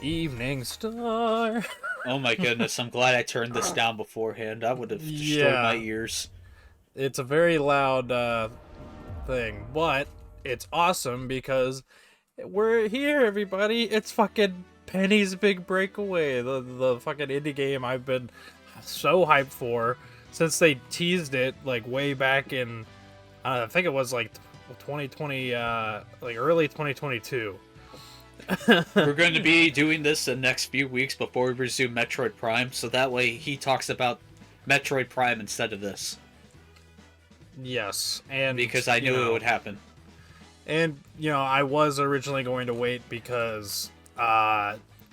Evening Star. Oh my goodness, I'm glad I turned this down beforehand. I would have destroyed my Yeah, ears. it's a very loud thing, but it's awesome because we're here, everybody. It's fucking Penny's Big Breakaway, the fucking indie game I've been so hyped for since they teased it like way back in I think it was like 2020, like early 2022. We're going to be doing this the next few weeks before we resume Metroid Prime, so that way he talks about Metroid Prime instead of this. Yes, and Because I knew it would happen. And, I was originally going to wait because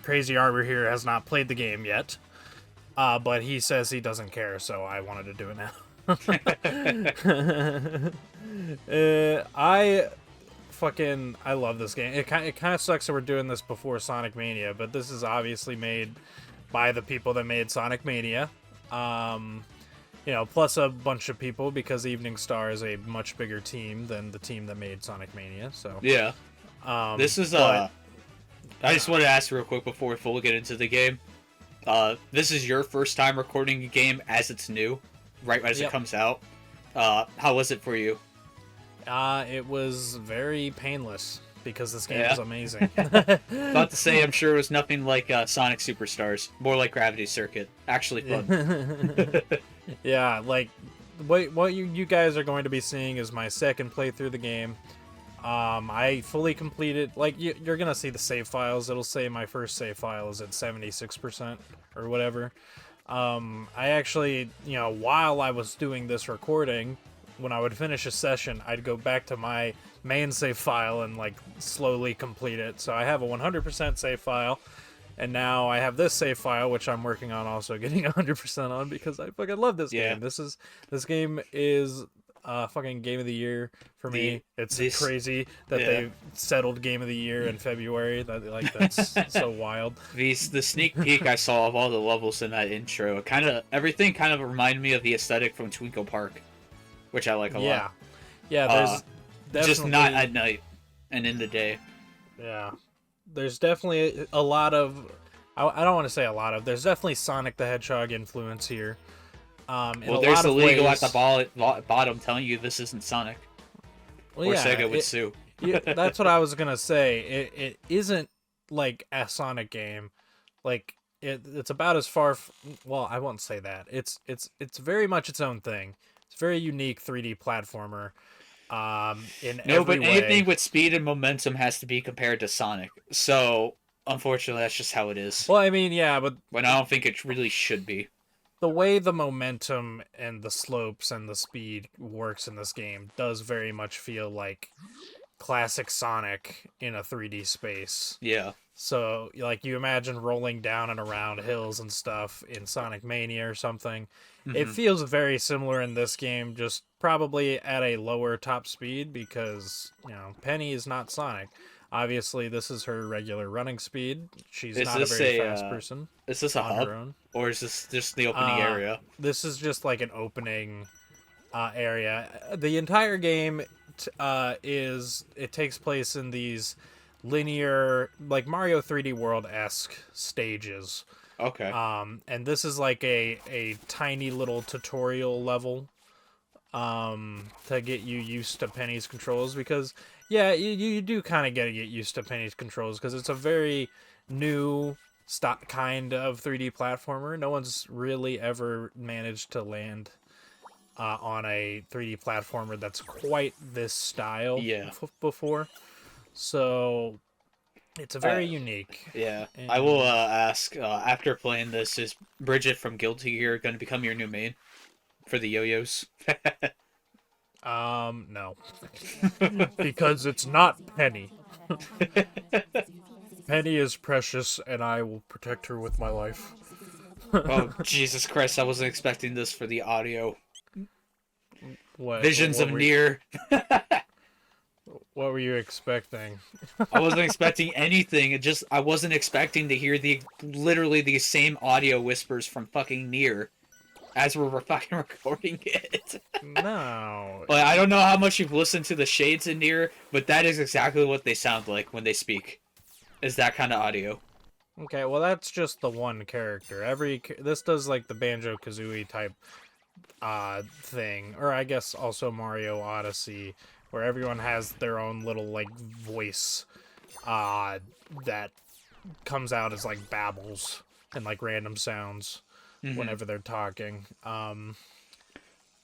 Crazy Arbor here has not played the game yet. But he says he doesn't care, so I wanted to do it now. I love this game. It kind of sucks that we're doing this before Sonic Mania, but this is obviously made by the people that made Sonic Mania. Plus a bunch of people because Evening Star is a much bigger team than the team that made Sonic Mania. So yeah, this is I just want to ask real quick before we fully get into the game. This is your first time recording a game as it's new, right as it comes out. How was it for you? It was very painless because this game is amazing. About to say, I'm sure it was nothing like Sonic Superstars. More like Gravity Circuit. Actually fun. Yeah, like what you guys are going to be seeing is my second playthrough of the game. I fully completed. Like you're gonna see the save files. It'll say my first save file is at 76% or whatever. I actually, while I was doing this recording, when I would finish a session, I'd go back to my main save file and like slowly complete it. So I have a 100% save file, and now I have this save file, which I'm working on also getting 100% on because I fucking love this game. This game is fucking game of the year for me. It's crazy that they settled game of the year in February. That's so wild. The sneak peek I saw of all the levels in that intro, everything kind of reminded me of the aesthetic from Twinkle Park, which I like a lot. Yeah, there's definitely... just not at night and in the day. Yeah, there's definitely a lot of... I don't want to say a lot of... There's definitely Sonic the Hedgehog influence here. Well, there's the legal at the bottom telling you this isn't Sonic. Or Sega would sue. Yeah, that's what I was gonna say. It isn't like a Sonic game. Like it's about as far. Well, I won't say that. It's very much its own thing. It's a very unique 3D platformer. In every way. Anything with speed and momentum has to be compared to Sonic. So unfortunately, that's just how it is. Well, I mean, yeah, but I don't think it really should be. The way the momentum and the slopes and the speed works in this game does very much feel like classic Sonic in a 3D space. Yeah. So, like, you imagine rolling down and around hills and stuff in Sonic Mania or something. Mm-hmm. It feels very similar in this game, just probably at a lower top speed because, Penny is not Sonic. Obviously, this is her regular running speed. She's not a very fast person. Is this a hub? Or is this just the opening area? This is just like an opening area. The entire game it takes place in these linear, like Mario 3D World-esque stages. Okay. And this is like a tiny little tutorial level to get you used to Penny's controls because... Yeah, you do kind of get used to Penny's controls because it's a very new kind of 3D platformer. No one's really ever managed to land on a 3D platformer that's quite this style before. So it's a very unique. Yeah, and I will ask, after playing this, is Bridget from Guilty Gear going to become your new main for the yo-yos? No. Because it's not Penny. Penny is precious, and I will protect her with my life. Oh, Jesus Christ, I wasn't expecting this for the audio. Visions of Nier. What were you expecting? I wasn't expecting anything. I wasn't expecting to hear literally the same audio whispers from fucking Nier. As we're fucking recording it. No. But I don't know how much you've listened to the Shades in Nier, but that is exactly what they sound like when they speak. Is that kind of audio. Okay, well that's just the one character. This does like the Banjo-Kazooie type thing, or I guess also Mario Odyssey, where everyone has their own little like voice that comes out as like babbles and like random sounds whenever they're talking.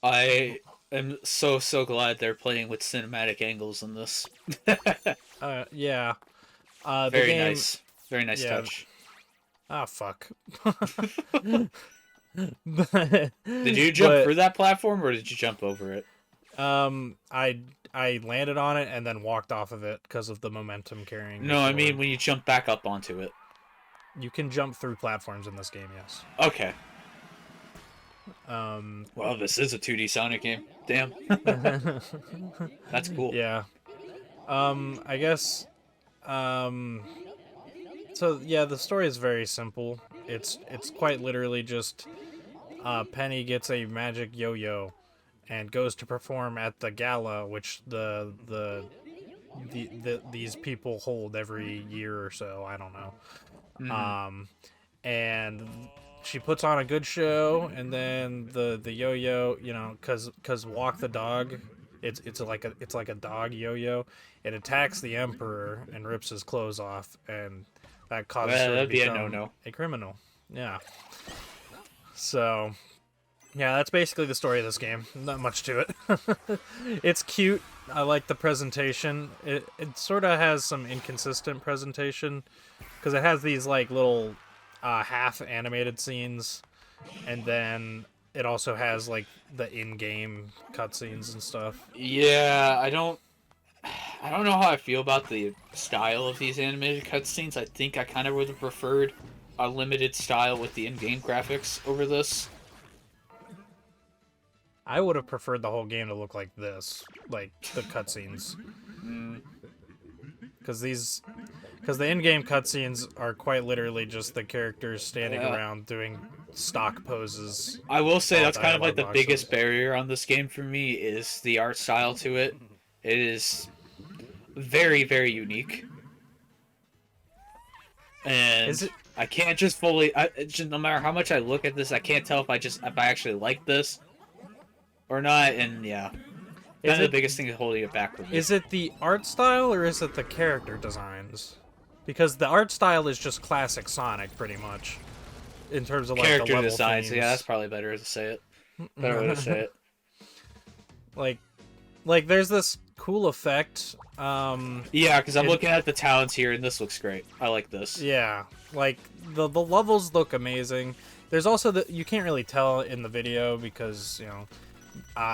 I am so glad they're playing with cinematic angles in this. Yeah. The Very game, nice. Very nice yeah. touch. Ah, fuck. Did you jump through that platform or did you jump over it? I landed on it and then walked off of it because of the momentum carrying. No, I mean when you jump back up onto it. You can jump through platforms in this game, yes. Okay. Well, this is a 2D Sonic game. Damn. That's cool. Yeah. I guess. So yeah, the story is very simple. It's quite literally just Penny gets a magic yo-yo and goes to perform at the gala, which these people hold every year or so. I don't know. And she puts on a good show, and then the yo-yo, you know, cause Walk the dog, it's like a dog yo-yo. It attacks the Emperor and rips his clothes off, and that causes her to become a criminal. Yeah. So, yeah, that's basically the story of this game. Not much to it. It's cute. I like the presentation. It sort of has some inconsistent presentation because it has these like little half animated scenes, and then it also has like the in-game cutscenes and stuff. Yeah, I don't know how I feel about the style of these animated cutscenes. I think I kind of would have preferred a limited style with the in-game graphics over this. I would have preferred the whole game to look like this, like the cutscenes. Because the in-game cutscenes are quite literally just the characters standing around doing stock poses. I will say that's kind of like the biggest barrier on this game for me is the art style to it. It is very, very unique. And I can't just fully... no matter how much I look at this, I can't tell if I actually like this or not, and yeah. That's the biggest thing is holding it back for me. Is it the art style, or is it the character designs? Because the art style is just classic Sonic, pretty much. In terms of like character the level designs, themes. yeah, that's probably better to say it. Better way to say it. Like there's this cool effect. Yeah, because I'm looking at the towns here, and this looks great. I like this. Yeah, like the levels look amazing. There's also you can't really tell in the video because, you know,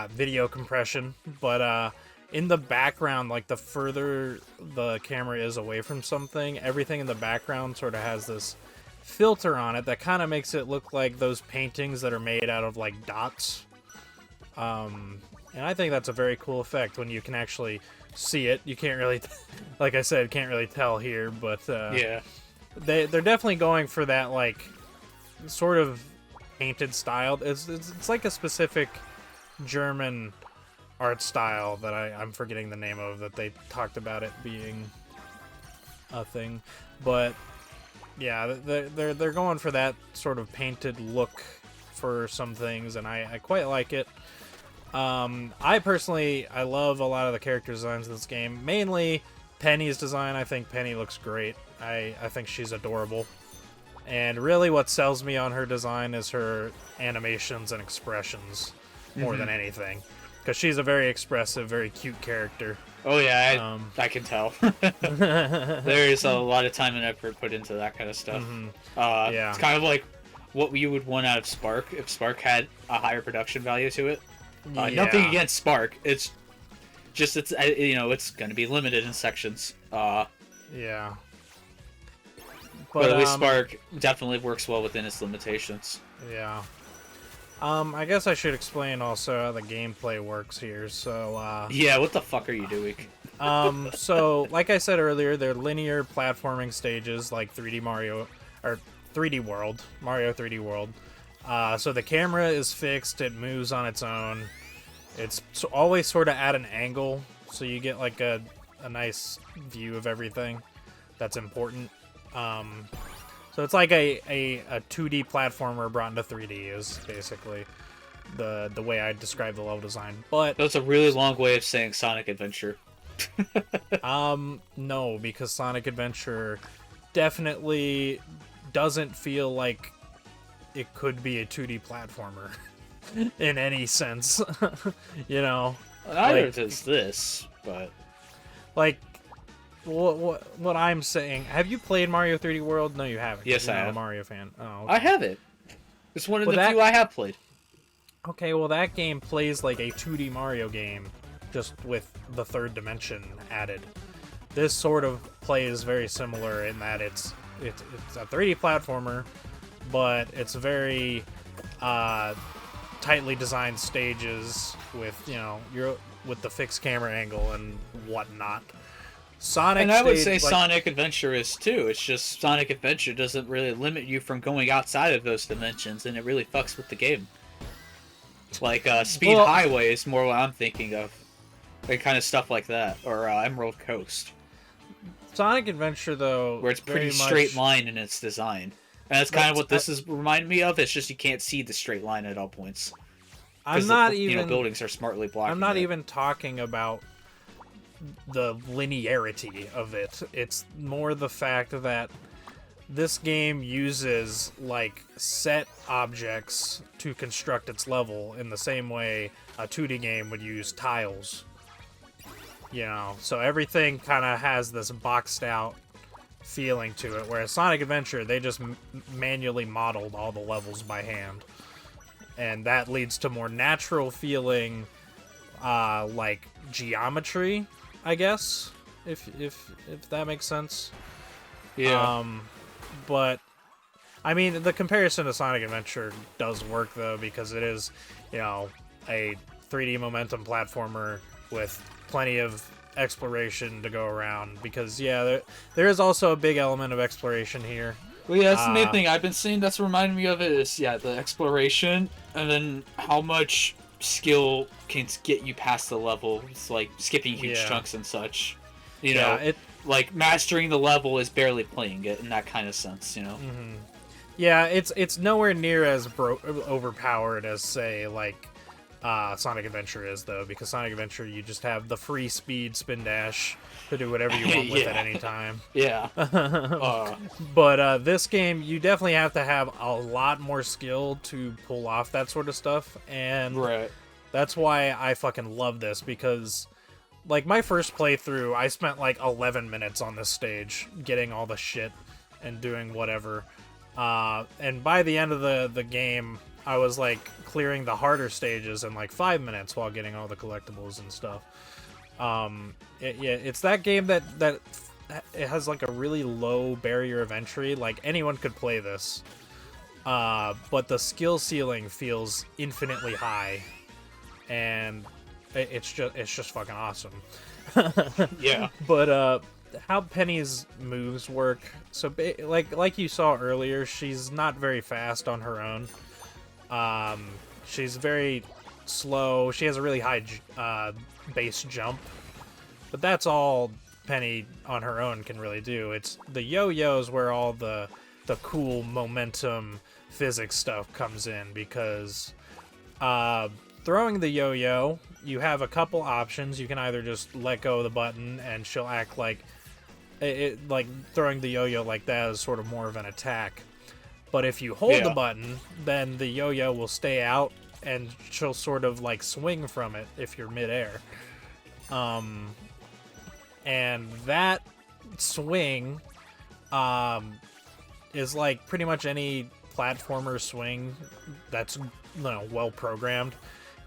video compression, but in the background, like the further the camera is away from something, everything in the background sort of has this filter on it that kind of makes it look like those paintings that are made out of like dots. And I think that's a very cool effect when you can actually see it. You can't really, like I said, can't really tell here, but yeah, they're definitely going for that like sort of painted style. It's like a specific German art style that I'm forgetting the name of, that they talked about it being a thing, but yeah, they're going for that sort of painted look for some things, and I quite like it. I personally love a lot of the character designs in this game, mainly Penny's design. I think Penny looks great. I think she's adorable. And really what sells me on her design is her animations and expressions more than anything. Because she's a very expressive, very cute character. Oh yeah, I can tell. There's a lot of time and effort put into that kind of stuff. Yeah. It's kind of like what you would want out of Spark if Spark had a higher production value to it. Yeah. Nothing against Spark. It's just it's going to be limited in sections. Yeah. But at least Spark definitely works well within its limitations. Yeah. I guess I should explain also how the gameplay works here. So, yeah, what the fuck are you doing? So, like I said earlier, they're linear platforming stages like 3D Mario, or 3D World, Mario 3D World. So the camera is fixed, it moves on its own. It's always sort of at an angle, so you get like a nice view of everything that's important. So it's like a 2D platformer brought into 3D is basically the way I describe the level design. But that's a really long way of saying Sonic Adventure. No, because Sonic Adventure definitely doesn't feel like it could be a 2D platformer in any sense. You know, neither does this, but like what I'm saying. Have you played Mario 3D World? No, you haven't. Yes, You're I not have. a Mario fan. Oh, okay. I have it. It's one of the few I have played. Okay, well that game plays like a 2D Mario game, just with the third dimension added. This sort of plays very similar in that it's a 3D platformer, but it's very tightly designed stages with with the fixed camera angle and whatnot. Sonic, and I would say Sonic Adventure is too. It's just Sonic Adventure doesn't really limit you from going outside of those dimensions, and it really fucks with the game. Like Speed Highway is more what I'm thinking of, and kind of stuff like that, or Emerald Coast. Sonic Adventure, though, where it's pretty straight line in its design, and that's kind of what this is reminding me of. It's just you can't see the straight line at all points. I'm not even buildings are smartly blocking. I'm not even talking about the linearity of it. It's more the fact that this game uses like set objects to construct its level in the same way a 2D game would use tiles. You know, so everything kind of has this boxed out feeling to it, whereas Sonic Adventure, they just manually modeled all the levels by hand. And that leads to more natural feeling, like geometry, I guess, if that makes sense. Yeah. But I mean, the comparison to Sonic Adventure does work though, because it is, a 3D momentum platformer with plenty of exploration to go around. Because there is also a big element of exploration here. Well, yeah, that's the main thing I've been seeing that's reminding me of it is, the exploration, and then how much skill can get you past the level. It's like skipping huge chunks and such. Like mastering the level is barely playing it in that kind of sense, Mm-hmm. Yeah, it's nowhere near as overpowered as, say, like Sonic Adventure is, though, because Sonic Adventure, you just have the free speed spin dash to do whatever you want with at any time. Yeah. But this game, you definitely have to have a lot more skill to pull off that sort of stuff, and that's why I fucking love this, because like my first playthrough, I spent like 11 minutes on this stage getting all the shit and doing whatever. And by the end of the game, I was like clearing the harder stages in like 5 minutes while getting all the collectibles and stuff. It's that game that it has like a really low barrier of entry. Like anyone could play this, but the skill ceiling feels infinitely high, and it's just fucking awesome. Yeah. But how Penny's moves work, so like you saw earlier, she's not very fast on her own. She's very slow. She has a really high base jump, but that's all Penny on her own can really do. It's the yo-yos where all the cool momentum physics stuff comes in, because throwing the yo-yo, you have a couple options. You can either just let go of the button and she'll act like it, like throwing the yo-yo like that is sort of more of an attack. But if you hold the button, then the yo-yo will stay out and she'll sort of like swing from it if you're midair. And that swing is like pretty much any platformer swing that's well programmed.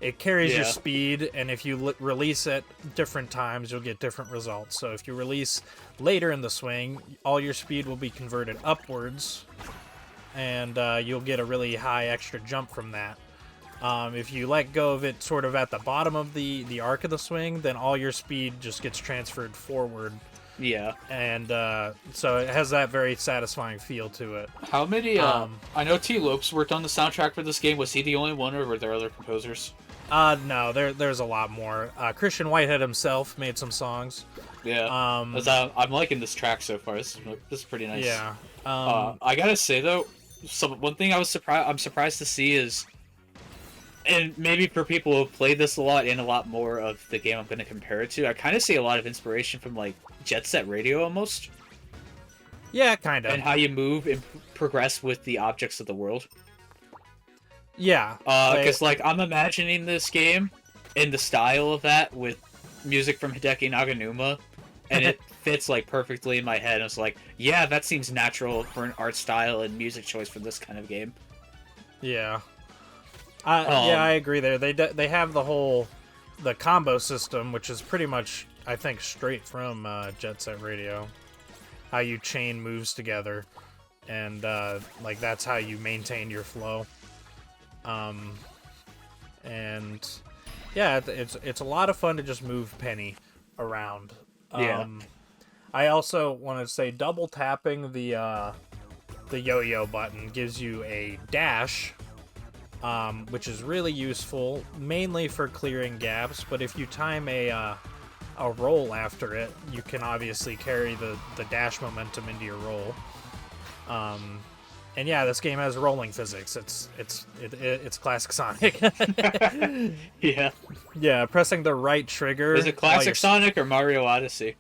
It carries your speed, and if you release it different times, you'll get different results. So if you release later in the swing, all your speed will be converted upwards, and you'll get a really high extra jump from that. If you let go of it sort of at the bottom of the arc of the swing, then all your speed just gets transferred forward. Yeah. And so it has that very satisfying feel to it. How many... I know T. Lopes worked on the soundtrack for this game. Was he the only one, or were there other composers? No, there's a lot more. Christian Whitehead himself made some songs. Yeah. I'm liking this track so far. This is pretty nice. Yeah. I gotta say though, one thing I'm surprised to see is, and maybe for people who have played this a lot and a lot more of the game I'm going to compare it to, I kind of see a lot of inspiration from like Jet Set Radio almost. Yeah, kind of. And how you move and progress with the objects of the world. Yeah. Because like I'm imagining this game in the style of that with music from Hideki Naganuma, and it fits like perfectly in my head. I was like, yeah, that seems natural for an art style and music choice for this kind of game. Yeah. Yeah, I agree there. They have the combo system, which is pretty much, I think, straight from Jet Set Radio. How you chain moves together, and like that's how you maintain your flow. And yeah, it's a lot of fun to just move Penny around. Yeah. I also want to say double tapping the yo-yo button gives you a dash. Which is really useful, mainly for clearing gaps, but if you time a roll after it, you can obviously carry the dash momentum into your roll. And yeah, this game has rolling physics. It's classic Sonic. Yeah. Yeah, pressing the right trigger. Is it classic Sonic or Mario Odyssey?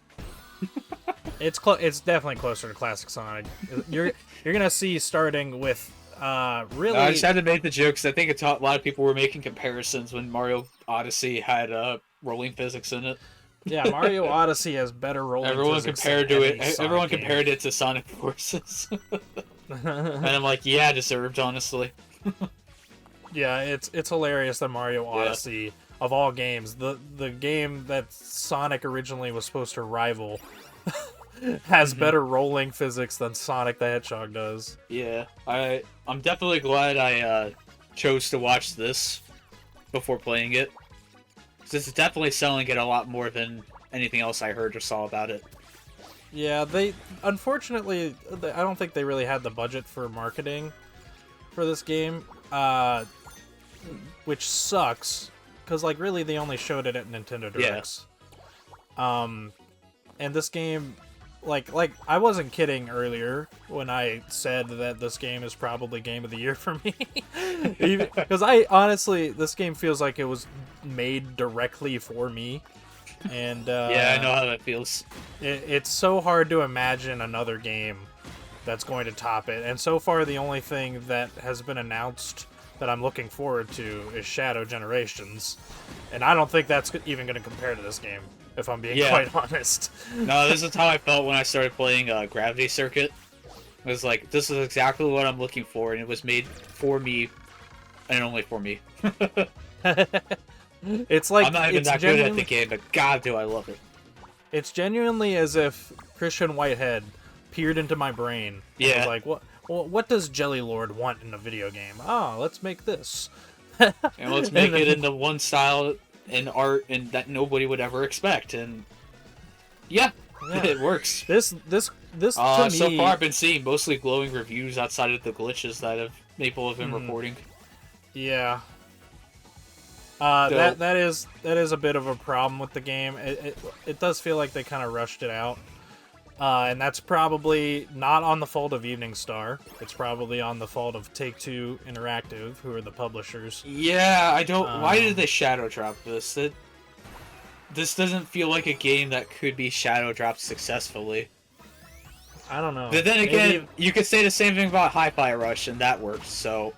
It's definitely closer to classic Sonic. You're gonna see starting with really. No, I just had to make the jokes. I think a lot of people were making comparisons when Mario Odyssey had rolling physics in it. Yeah, Mario Odyssey has better rolling physics. Everyone compared it to Sonic Forces. And I'm like, yeah, deserved, honestly. Yeah, it's hilarious that Mario Odyssey, of all games, the game that Sonic originally was supposed to rival, has better rolling physics than Sonic the Hedgehog does. Yeah, I'm definitely glad I chose to watch this before playing it. This is definitely selling it a lot more than anything else I heard or saw about it. Yeah, unfortunately, I don't think they really had the budget for marketing for this game, which sucks, because, like, really they only showed it at Nintendo Directs. Yeah. And this game, like I wasn't kidding earlier when I said that this game is probably Game of the Year for me. Because honestly, this game feels like it was made directly for me. And yeah, I know how that feels. It's so hard to imagine another game that's going to top it. And so far, the only thing that has been announced that I'm looking forward to is Shadow Generations. And I don't think that's even going to compare to this game, if I'm being quite honest. No, this is how I felt when I started playing Gravity Circuit. It was like, this is exactly what I'm looking for, and it was made for me, and only for me. It's like, I'm not even that good at the game, but god do I love it. It's genuinely as if Christian Whitehead peered into my brain and was like, what does Jelly Lord want in a video game? Oh, let's make this. And let's make it into one style and art and that nobody would ever expect, and yeah. It works. This to me, so far I've been seeing mostly glowing reviews outside of the glitches that people have been reporting. Yeah. That is a bit of a problem with the game. It does feel like they kind of rushed it out. And that's probably not on the fault of Evening Star. It's probably on the fault of Take-Two Interactive, who are the publishers. Yeah, I don't... why did they shadow drop this? This doesn't feel like a game that could be shadow dropped successfully. I don't know. But then again, you could say the same thing about Hi-Fi Rush, and that worked, so...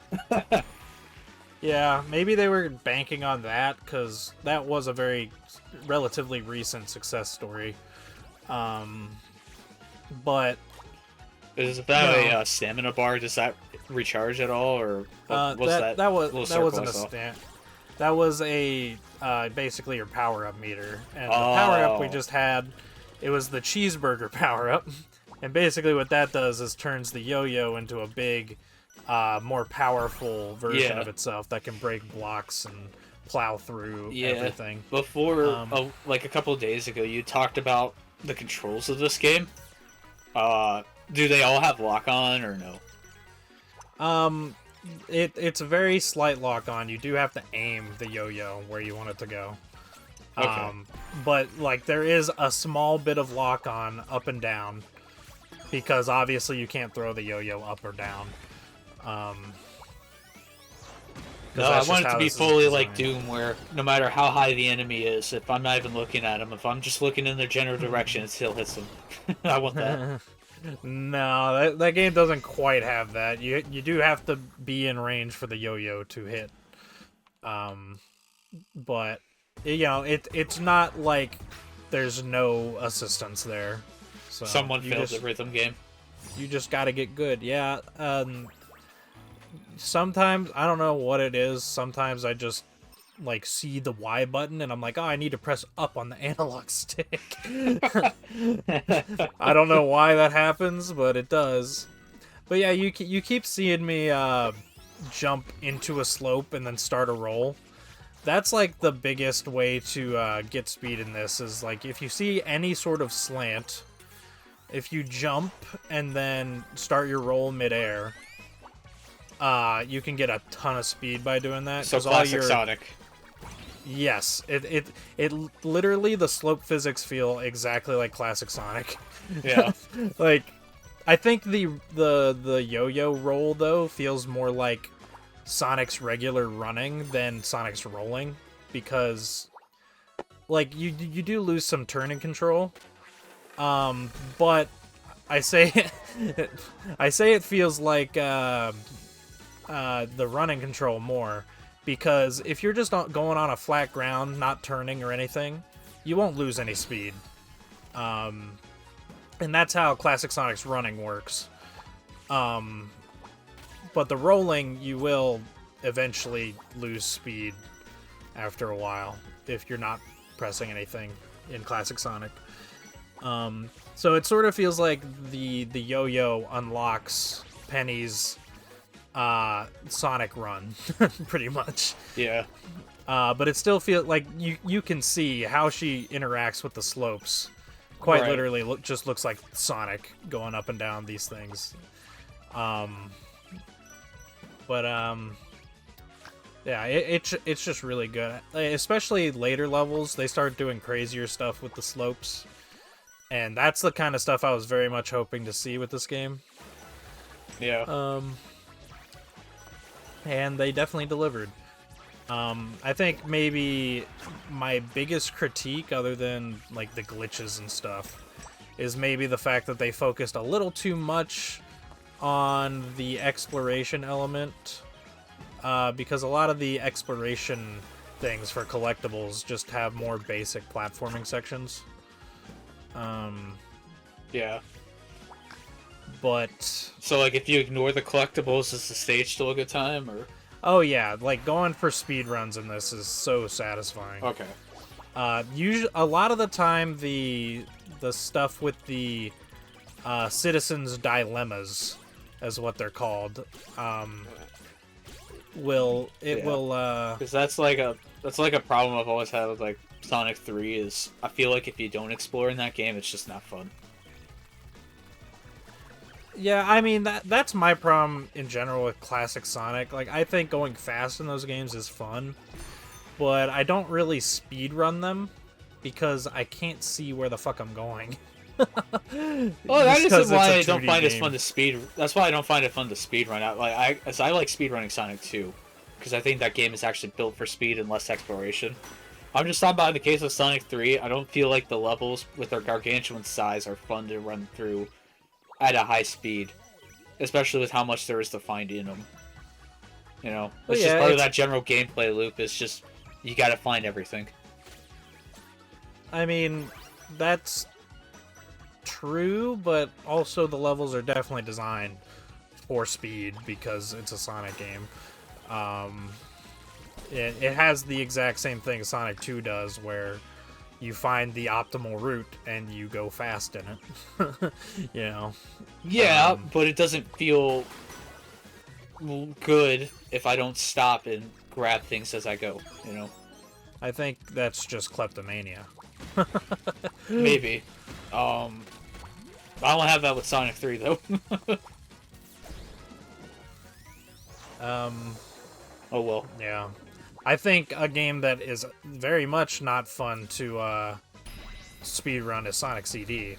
Yeah, maybe they were banking on that, because that was a very relatively recent success story. But... Is that a stamina bar? Does that recharge at all, or what was that? That wasn't a stamina. That was a basically your power-up meter, and the power-up we just had, it was the cheeseburger power-up, and basically what that does is turns the yo-yo into a big, more powerful version of itself that can break blocks and plow through everything. Before, like a couple of days ago, you talked about the controls of this game. Do they all have lock-on or no? it's a very slight lock-on. You do have to aim the yo-yo where you want it to go. Okay. But, like, there is a small bit of lock-on up and down, because obviously you can't throw the yo-yo up or down. No, I want it to be fully like Doom, where no matter how high the enemy is, if I'm not even looking at him, if I'm just looking in their general direction, it still hits them. I want that. No, that game doesn't quite have that. You do have to be in range for the yo-yo to hit. But you know, it's not like there's no assistance there. So someone failed the rhythm game. You just got to get good. Yeah. Sometimes I don't know what it is. Sometimes I just like see the Y button and I'm like, oh, I need to press up on the analog stick. I don't know why that happens, but it does. But yeah, you keep seeing me jump into a slope and then start a roll. That's like the biggest way to get speed in this, is like if you see any sort of slant, if you jump and then start your roll midair, you can get a ton of speed by doing that. So classic Sonic. Yes, it literally, the slope physics feel exactly like classic Sonic. Yeah. Like, I think the yo-yo roll though feels more like Sonic's regular running than Sonic's rolling, because like you do lose some turning control. But I say it feels like the running control more, because if you're just going on a flat ground, not turning or anything, you won't lose any speed. And that's how classic Sonic's running works. But the rolling, you will eventually lose speed after a while if you're not pressing anything in classic Sonic. So it sort of feels like the yo-yo unlocks Penny's Sonic run, pretty much. Yeah. But it still feels like you can see how she interacts with the slopes. Quite literally, just looks like Sonic going up and down these things. Yeah, it's just really good. Especially later levels, they start doing crazier stuff with the slopes. And that's the kind of stuff I was very much hoping to see with this game. Yeah. And they definitely delivered. I think maybe my biggest critique, other than like the glitches and stuff, is maybe the fact that they focused a little too much on the exploration element, because a lot of the exploration things for collectibles just have more basic platforming sections. Yeah. But so, like, if you ignore the collectibles, is the stage still a good time, or? Oh yeah, like going for speed runs in this is so satisfying. Okay. Usually, a lot of the time, the stuff with the citizens' dilemmas, is what they're called, will because that's like a problem I've always had with like Sonic 3, is I feel like if you don't explore in that game, it's just not fun. Yeah, I mean, that's my problem in general with classic Sonic. Like, I think going fast in those games is fun, but I don't really speedrun them because I can't see where the fuck I'm going. Well, that is why I don't find it fun to speed. That's why I don't find it fun to speedrun out. Like I like speedrunning Sonic 2, because I think that game is actually built for speed and less exploration. I'm just talking about in the case of Sonic 3, I don't feel like the levels with their gargantuan size are fun to run through at a high speed, especially with how much there is to find in them. You know, it's just part of that general gameplay loop. It's just, you gotta find everything. I mean, that's true, but also the levels are definitely designed for speed because it's a Sonic game. It has the exact same thing Sonic 2 does, where you find the optimal route and you go fast in it. You know? Yeah, but it doesn't feel good if I don't stop and grab things as I go, you know? I think that's just kleptomania. Maybe. I don't have that with Sonic 3, though. Oh well. Yeah. I think a game that is very much not fun to speedrun is Sonic CD.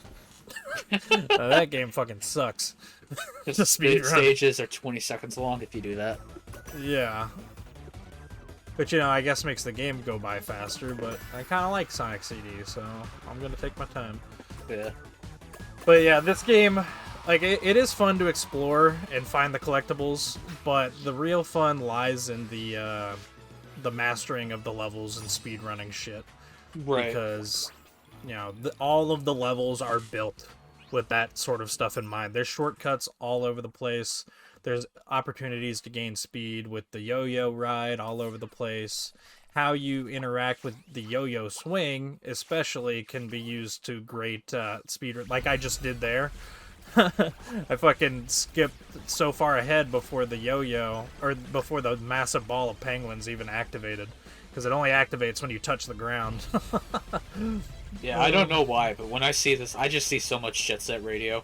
That game fucking sucks. The speedrun. stages are 20 seconds long if you do that. Yeah. But, I guess makes the game go by faster, but I kind of like Sonic CD, so I'm going to take my time. Yeah. But yeah, this game, like, it is fun to explore and find the collectibles, but the real fun lies in the mastering of the levels and speedrunning shit. Right. Because, all of the levels are built with that sort of stuff in mind. There's shortcuts all over the place. There's opportunities to gain speed with the yo-yo ride all over the place. How you interact with the yo-yo swing, especially, can be used to great speed, like I just did there. I fucking skipped so far ahead before the yo-yo, or before the massive ball of penguins even activated. Because it only activates when you touch the ground. Yeah, I don't know why, but when I see this, I just see so much Jet Set Radio.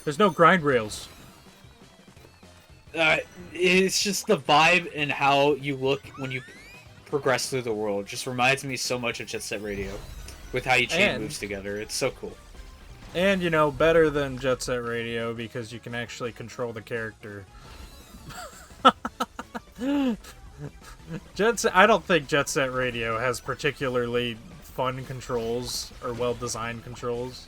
There's no grind rails. It's just the vibe and how you look when you progress through the world. Just reminds me so much of Jet Set Radio, with how you chain moves together. It's so cool. And, better than Jet Set Radio because you can actually control the character. I don't think Jet Set Radio has particularly fun controls or well-designed controls.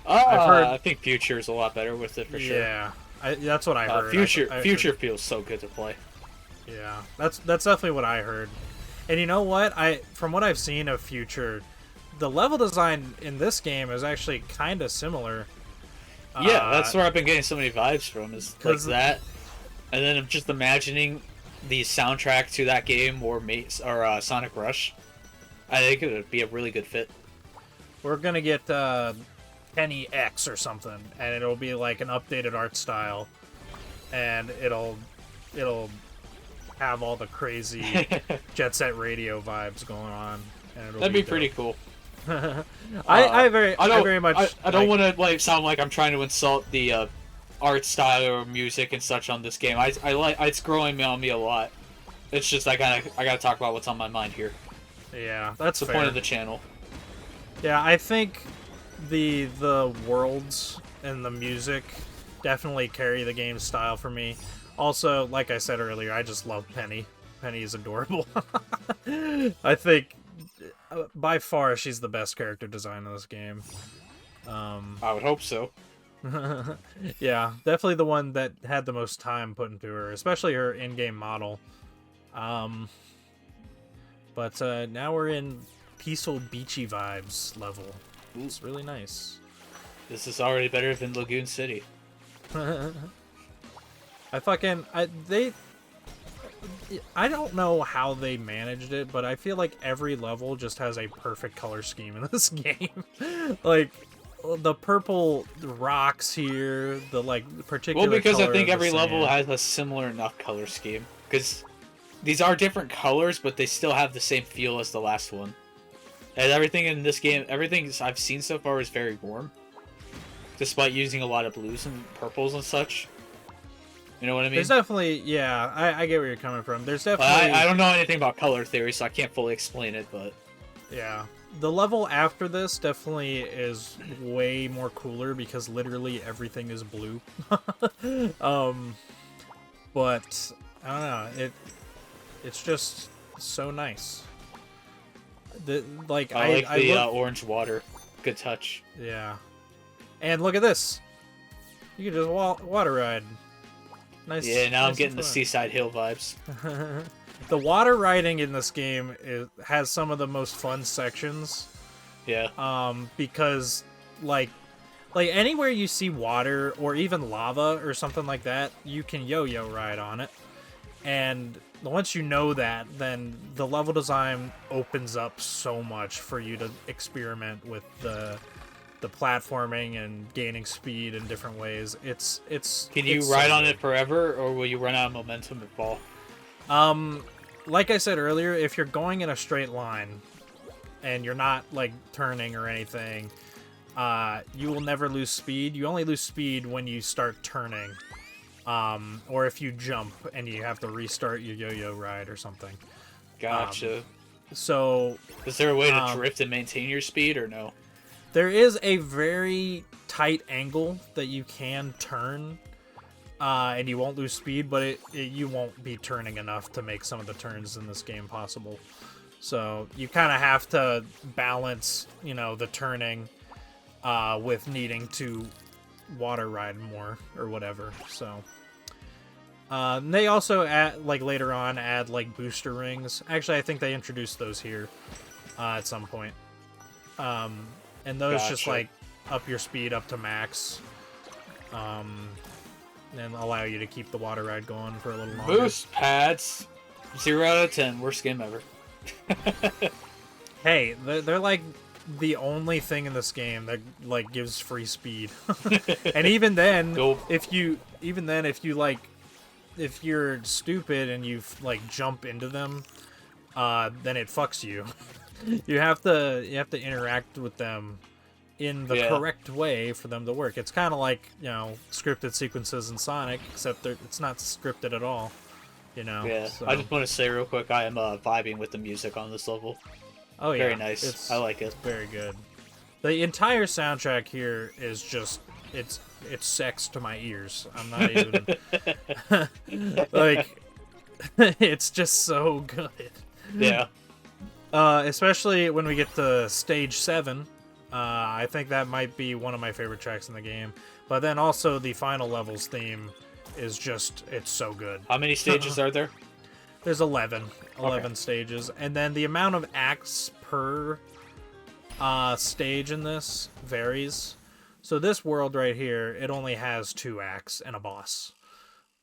I think Future is a lot better with it for sure. Yeah, that's what I heard. Future feels so good to play. Yeah, that's definitely what I heard. And you know what? From what I've seen of Future, the level design in this game is actually kind of similar. Yeah, that's where I've been getting so many vibes from, is like that. And then I'm just imagining the soundtrack to that game or Sonic Rush. I think it would be a really good fit. We're gonna get Penny X or something, and it'll be like an updated art style, and it'll have all the crazy Jet Set Radio vibes going on. And that'd be pretty cool. I very much. I don't want to sound like I'm trying to insult the art style or music and such on this game. I like it's growing on me a lot. It's just I gotta talk about what's on my mind here. Yeah, that's the fair. point of the channel. Yeah, I think the worlds and the music definitely carry the game's style for me. Also, like I said earlier, I just love Penny. Penny is adorable. I think by far she's the best character design in this game. I would hope so. Yeah, definitely the one that had the most time put into her, especially her in-game model. But now we're in peaceful, beachy vibes level. It's really nice. This is already better than Lagoon City. I don't know how they managed it, but I feel like every level just has a perfect color scheme in this game. Like, the purple rocks here, the particular. Well, because color I think of every the level sand. has a similar enough color scheme. Because these are different colors, but they still have the same feel as the last one. And everything in this game, everything I've seen so far is very warm, despite using a lot of blues and purples and such. You know what I mean? There's definitely, yeah, I get where you're coming from. There's definitely. I don't know anything about color theory, so I can't fully explain it, but. Yeah. The level after this definitely is way more cooler because literally everything is blue. But I don't know, it's just so nice. I like the orange water. Good touch. Yeah. And look at this. You can just water ride. Nice. Yeah, now nice I'm getting the Seaside Hill vibes. The water riding in this game has some of the most fun sections. Yeah. Because like anywhere you see water or even lava or something like that, you can yo-yo ride on it. And once you know that, then the level design opens up so much for you to experiment with the platforming and gaining speed in different ways. Can you ride on it forever, or will you run out of momentum and fall? Like I said earlier, if you're going in a straight line and you're not turning or anything, you will never lose speed. You only lose speed when you start turning. or if you jump and you have to restart your yo-yo ride or something. Gotcha. So, is there a way to drift and maintain your speed, or no? There is a very tight angle that you can turn, and you won't lose speed, but you won't be turning enough to make some of the turns in this game possible. So you kind of have to balance, the turning with needing to water ride more or whatever. So they also add, later on, add booster rings. Actually, I think they introduced those here at some point. And those just up your speed up to max. And allow you to keep the water ride going for a little longer. Boost pads, 0 out of 10, worst game ever. Hey, they're like the only thing in this game that gives free speed. And even then, if you're stupid and you jump into them, then it fucks you. You have to interact with them in the correct way for them to work. It's kind of like, scripted sequences in Sonic, except it's not scripted at all. Yeah. So. I just want to say real quick, I am vibing with the music on this level. Oh yeah, very nice. I like it. Very good. The entire soundtrack here is just it's sex to my ears. I'm not even it's just so good. Yeah. Especially when we get to stage 7. I think that might be one of my favorite tracks in the game. But then also the final levels theme is just, it's so good. How many stages are there? There's 11 stages. And then the amount of acts per stage in this varies. So this world right here, it only has 2 acts and a boss.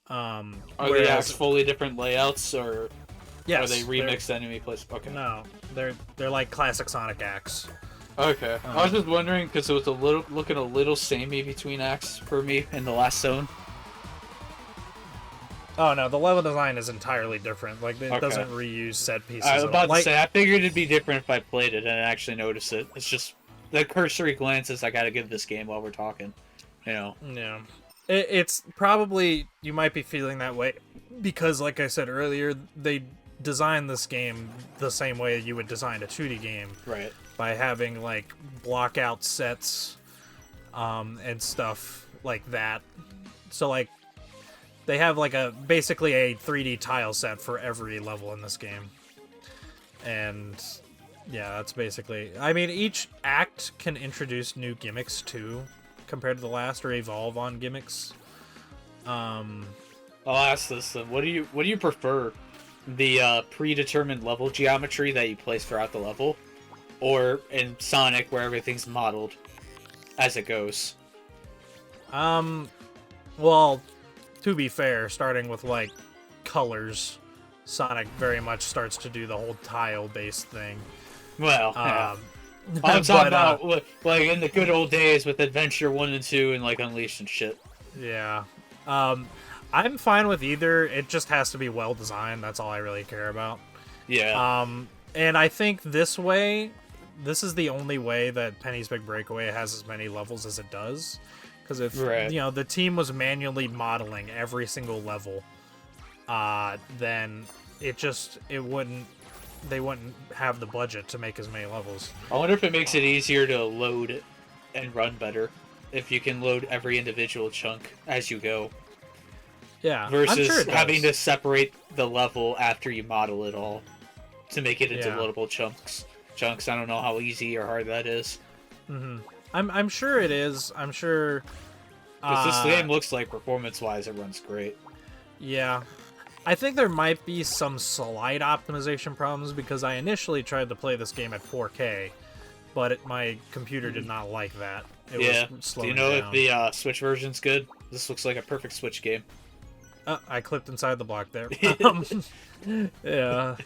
Are the acts fully different layouts, or yes, are they remixed enemy place? Okay. No, they're like classic Sonic acts. Okay. I was just wondering because it was looking a little samey between acts for me in the last zone. Oh no, the level design is entirely different. It doesn't reuse set pieces. I was about to say, I figured it'd be different if I played it and actually noticed it. It's just the cursory glances I gotta give this game while we're talking. Yeah. It's probably, you might be feeling that way because, like I said earlier, they designed this game the same way you would design a 2D game. Right. By having block out sets and stuff like that. So they have basically a 3D tile set for every level in this game. And yeah, that's basically, I mean, each act can introduce new gimmicks too compared to the last, or evolve on gimmicks. I'll ask this then. What do you prefer? The predetermined level geometry that you place throughout the level, or in Sonic where everything's modeled as it goes? Well, to be fair, starting with colors, Sonic very much starts to do the whole tile-based thing. Well, yeah. I'm talking about in the good old days with Adventure 1 and 2 and Unleashed and shit. Yeah. I'm fine with either. It just has to be well designed. That's all I really care about. Yeah. And I think this is the only way that Penny's Big Breakaway has as many levels as it does. Because if the team was manually modeling every single level, then they wouldn't have the budget to make as many levels. I wonder if it makes it easier to load and run better if you can load every individual chunk as you go. Yeah, versus having to separate the level after you model it all to make it into loadable chunks. I don't know how easy or hard that is. Mm-hmm. I'm sure it is. I'm sure. Because this game looks like performance-wise, it runs great. Yeah. I think there might be some slight optimization problems because I initially tried to play this game at 4K, but my computer did not like that. It was slowing Do you know down. if the Switch version's good? This looks like a perfect Switch game. I clipped inside the block there. Yeah.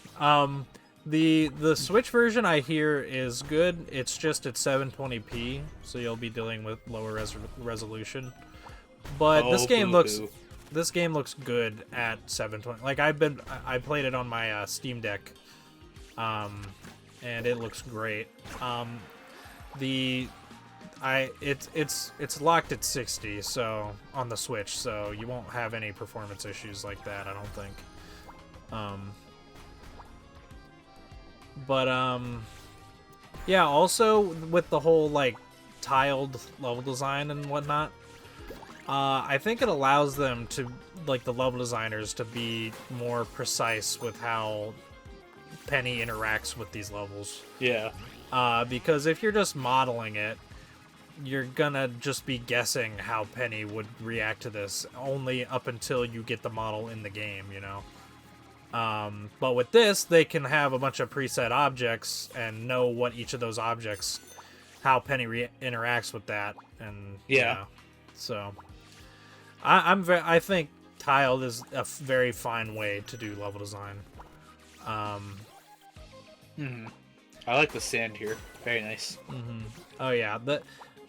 The Switch version I hear is good. It's just at 720p, so you'll be dealing with lower resolution. But this game looks good at 720. I played it on my Steam Deck, and it looks great. The it's locked at 60, so on the Switch, so you won't have any performance issues like that, I don't think. But yeah, also with the whole like tiled level design and whatnot, I think it allows them to, like, the level designers to be more precise with how Penny interacts with these levels. Yeah. Because if you're just modeling it, you're gonna just be guessing how Penny would react to this only up until you get the model in the game, you know? But with this, they can have a bunch of preset objects and know what each of those objects, how Penny interacts with that, and yeah. So, I think tiled is a very fine way to do level design. I like the sand here. Very nice. Oh yeah,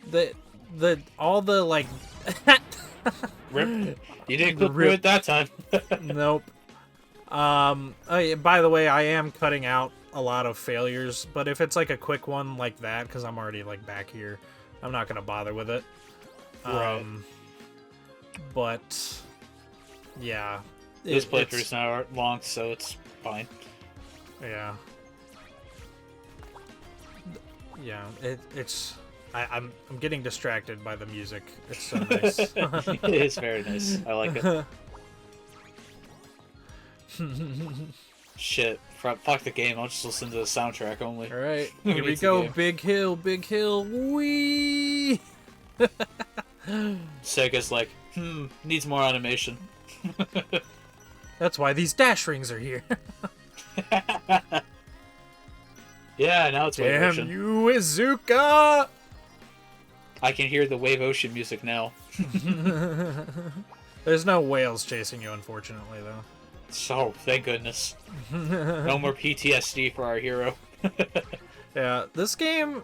the all the like. Rip. You didn't clip through it that time. Nope. Oh, yeah, by the way, I am cutting out a lot of failures, but if it's like a quick one like that, because I'm already like back here, I'm not gonna bother with it. Right. But yeah, this playthrough's not long, so it's fine. Yeah. Yeah, it's. I'm getting distracted by the music. It's so nice. It is very nice. I like it. Shit. Fuck the game. I'll just listen to the soundtrack only. Alright, here we go. Big hill, wee! Sega's like, needs more animation. That's why these dash rings are here. Yeah, now it's Wave Damn Ocean. you, Izuka! I can hear the Wave Ocean music now. There's no whales chasing you, unfortunately, though. So, thank goodness. No more PTSD for our hero. Yeah, this game,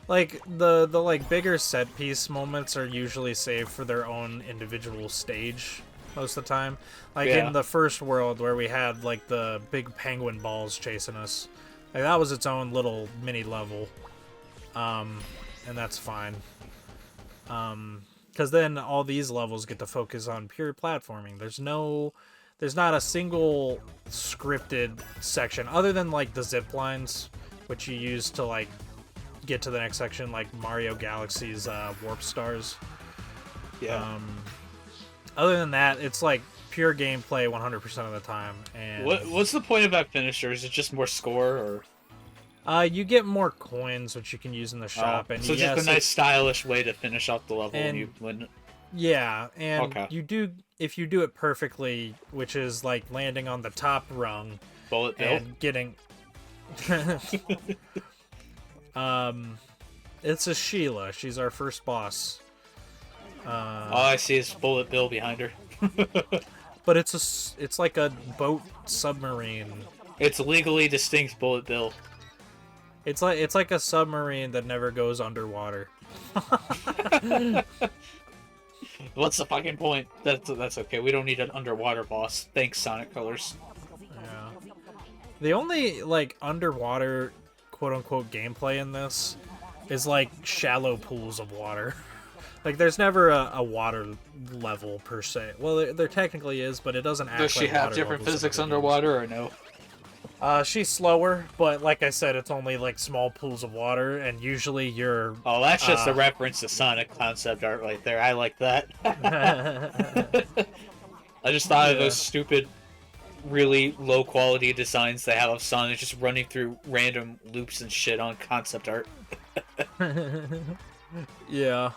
like, the like bigger set piece moments are usually saved for their own individual stage most of the time. Like in the first world where we had like the big penguin balls chasing us. Like that was its own little mini level. And that's fine. Because then all these levels get to focus on pure platforming. There's not a single scripted section other than like the zip lines, which you use to like get to the next section, like Mario Galaxy's warp stars. Yeah. Other than that, it's like pure gameplay 100% of the time. And what's the point of that finisher? Is it just more score, or? You get more coins, which you can use in the shop, and so just a nice stylish way to finish off the level when you win. Yeah, and you do, if you do it perfectly, which is like landing on the top rung, Bullet Bill, and getting. It's a Sheila. She's our first boss. All I see is Bullet Bill behind her. But it's like a boat submarine. It's legally distinct Bullet Bill. It's like a submarine that never goes underwater. What's the fucking point? That's okay. We don't need an underwater boss. Thanks, Sonic Colors. Yeah. The only like underwater quote unquote gameplay in this is like shallow pools of water. Like there's never a water level per se. Well, there technically is, but it doesn't act. Does she like have water different levels physics in the underwater or no? She's slower, but like I said, it's only like small pools of water, and usually you're. Oh, that's just a reference to Sonic concept art right there. I like that. I just thought of those stupid, really low quality designs they have of Sonic just running through random loops and shit on concept art. Yeah.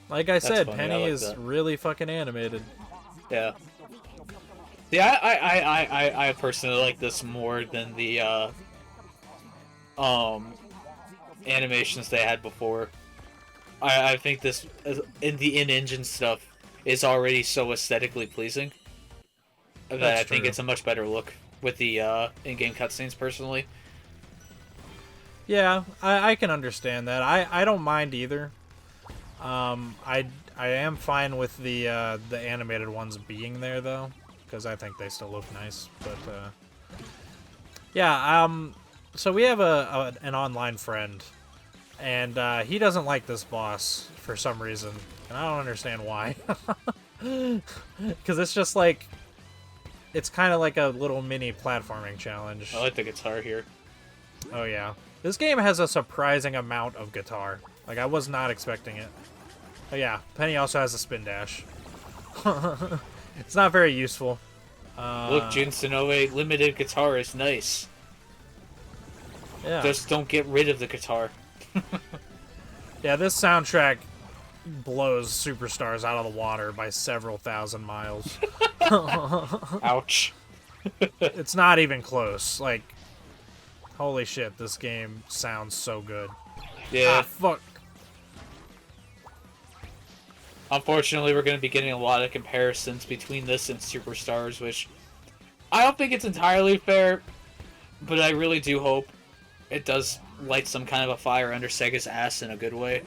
Like I said, funny. Penny like is that. really fucking animated. Yeah. Yeah, I personally like this more than the animations they had before. I think this in the in-engine stuff is already so aesthetically pleasing that I think it's a much better look with the in-game cutscenes personally. Yeah, I can understand that. I don't mind either. I am fine with the animated ones being there though, because I think they still look nice. But yeah, so we have an online friend And he doesn't like this boss for some reason, and I don't understand why. Because it's just like, it's kind of like a little mini platforming challenge. I like the guitar here. Oh yeah. This game has a surprising amount of guitar. Like, I was not expecting it. Oh yeah, Penny also has a spin dash. It's not very useful. Look, Jun Sonoe, limited guitar is nice. Yeah. Just don't get rid of the guitar. Yeah, this soundtrack blows Superstars out of the water by several thousand miles. Ouch. It's not even close. Like, holy shit, this game sounds so good. Yeah. Ah, fuck. Unfortunately, we're going to be getting a lot of comparisons between this and Superstars, which I don't think it's entirely fair, but I really do hope it does light some kind of a fire under Sega's ass in a good way.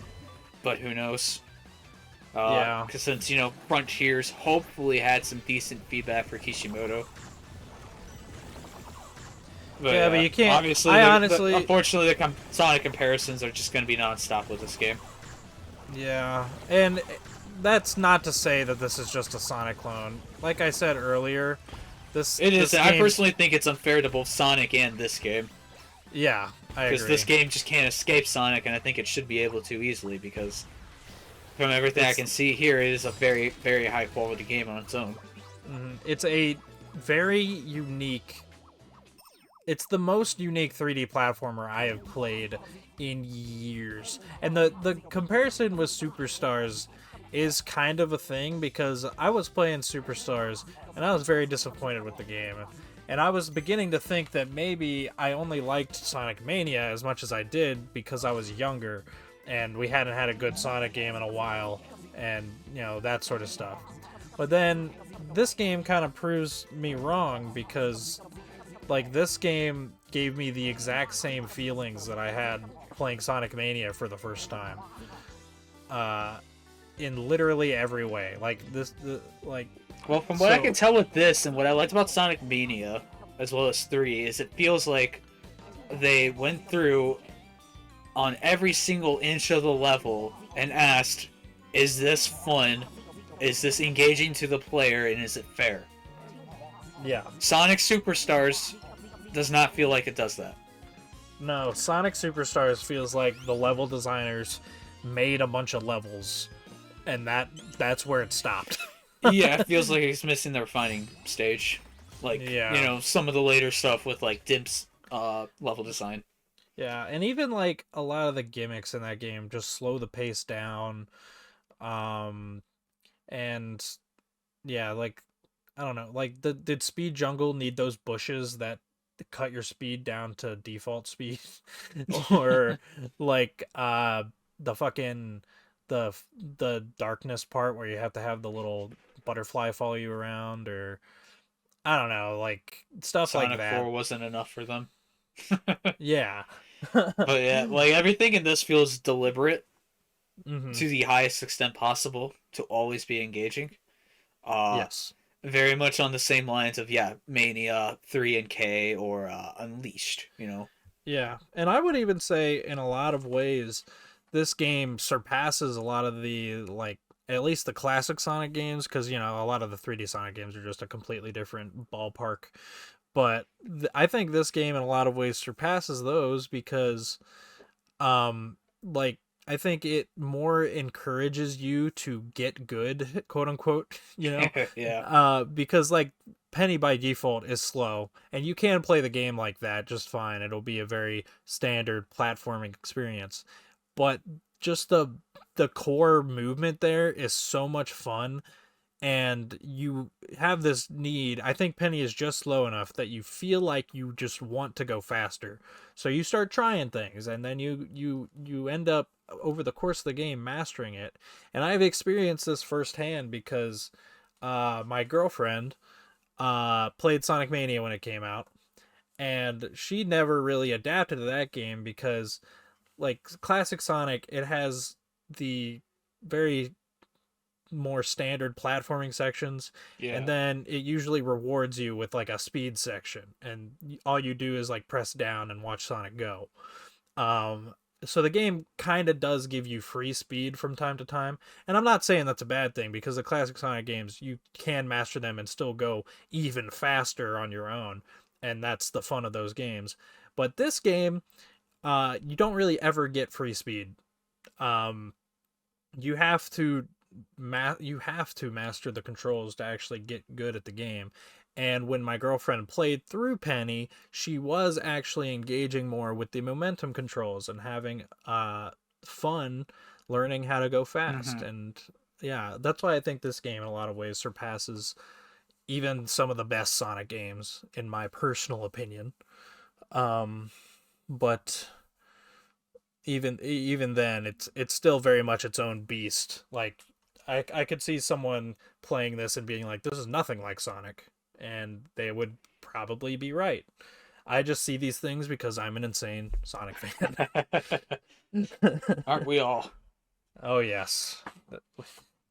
But who knows? Yeah. Because since, you know, Frontiers hopefully had some decent feedback for Kishimoto. But you can't. Obviously, unfortunately, the Sonic comparisons are just going to be non-stop with this game. Yeah, and that's not to say that this is just a Sonic clone. Like I said earlier, this is. This I game, personally think it's unfair to both Sonic and this game. Yeah, I agree. Because this game just can't escape Sonic, and I think it should be able to easily, because from everything I can see here, it is a very, very high-quality game on its own. It's a very unique... It's the most unique 3D platformer I have played in years. And the comparison with Superstars is kind of a thing, because I was playing Superstars, and I was very disappointed with the game. And I was beginning to think that maybe I only liked Sonic Mania as much as I did because I was younger, and we hadn't had a good Sonic game in a while, and, you know, that sort of stuff. But then, this game kind of proves me wrong, because, like, this game gave me the exact same feelings that I had playing Sonic Mania for the first time. In literally every way. Like, Well, from what I can tell with this, and what I liked about Sonic Mania, as well as 3, is it feels like they went through on every single inch of the level and asked, is this fun? Is this engaging to the player? And is it fair? Yeah. Sonic Superstars does not feel like it does that. No, Sonic Superstars feels like the level designers made a bunch of levels, and that's where it stopped. Yeah, it feels like it's missing the refining stage. Like, yeah. You know, some of the later stuff with, like, Dimp's level design. Yeah, and even, like, a lot of the gimmicks in that game just slow the pace down. And, yeah, like, I don't know. Like, did Speed Jungle need those bushes that cut your speed down to default speed? Or, like, the fucking... the darkness part where you have to have the little butterfly follow you around, or I don't know, like stuff Sonic like that. 4 wasn't enough for them. Yeah. But yeah, like everything in this feels deliberate to the highest extent possible to always be engaging. Yes. Very much on the same lines of, Mania, 3 and K, or Unleashed, you know? Yeah, and I would even say in a lot of ways this game surpasses a lot of the, like, at least the classic Sonic games, because, you know, a lot of the 3D Sonic games are just a completely different ballpark. But I think this game in a lot of ways surpasses those because, like, I think it more encourages you to get good, quote unquote, you know? Yeah. Because, like, Penny by default is slow, and you can play the game like that just fine. It'll be a very standard platforming experience. But just the core movement there is so much fun, and you have this need. I think Penny is just slow enough that you feel like you just want to go faster. So you start trying things, and then you end up over the course of the game mastering it. And I've experienced this firsthand because my girlfriend played Sonic Mania when it came out, and she never really adapted to that game because, like, classic Sonic, it has the very more standard platforming sections, and then it usually rewards you with, like, a speed section, and all you do is, like, press down and watch Sonic go. so the game kind of does give you free speed from time to time, and I'm not saying that's a bad thing, because the classic Sonic games, you can master them and still go even faster on your own, and that's the fun of those games. But this game, you don't really ever get free speed. um you have to you have to master the controls to actually get good at the game. And when my girlfriend played through Penny, she was actually engaging more with the momentum controls and having fun learning how to go fast. And yeah, that's why I think this game in a lot of ways surpasses even some of the best Sonic games in my personal opinion. But even then, it's still very much its own beast. Like, I could see someone playing this and being like, this is nothing like Sonic, and they would probably be right. I just see these things because I'm an insane Sonic fan. Aren't we all? Oh yes.